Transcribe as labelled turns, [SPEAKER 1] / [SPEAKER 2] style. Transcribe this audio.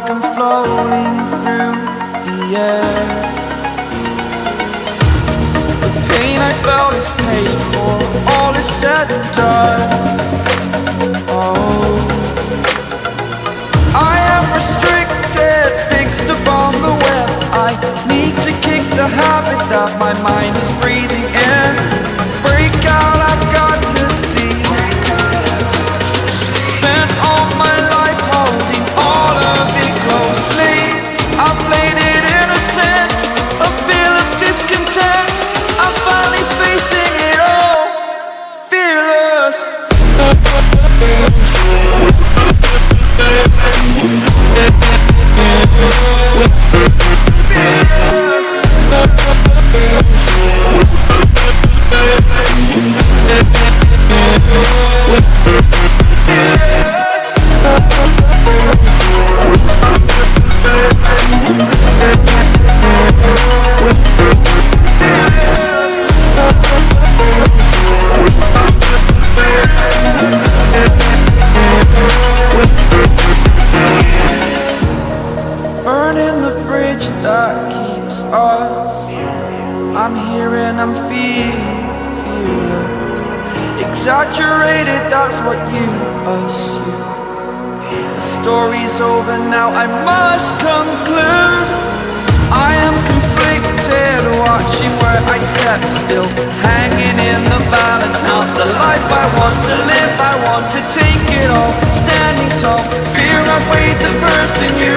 [SPEAKER 1] like I'm floating through the air. The pain I felt is paid for, all is said and done. Oh, I am restricted, fixed upon the web. I need to kick the habit that my mind is breathing in. Break out, I've got to see. Spent all my life holding all of it closely. I played it innocent, a feel of discontent. I'm finally facing it all, fearless. Burning the bridge that keeps us. I'm here and I'm feeling fearless. Exaggerated, that's what you assume. The story's over now, I must conclude. I am conflicted, watching where I step still, hanging in the balance. Not the life I want to live, I want to take it all. Standing tall, fear I weighed the person you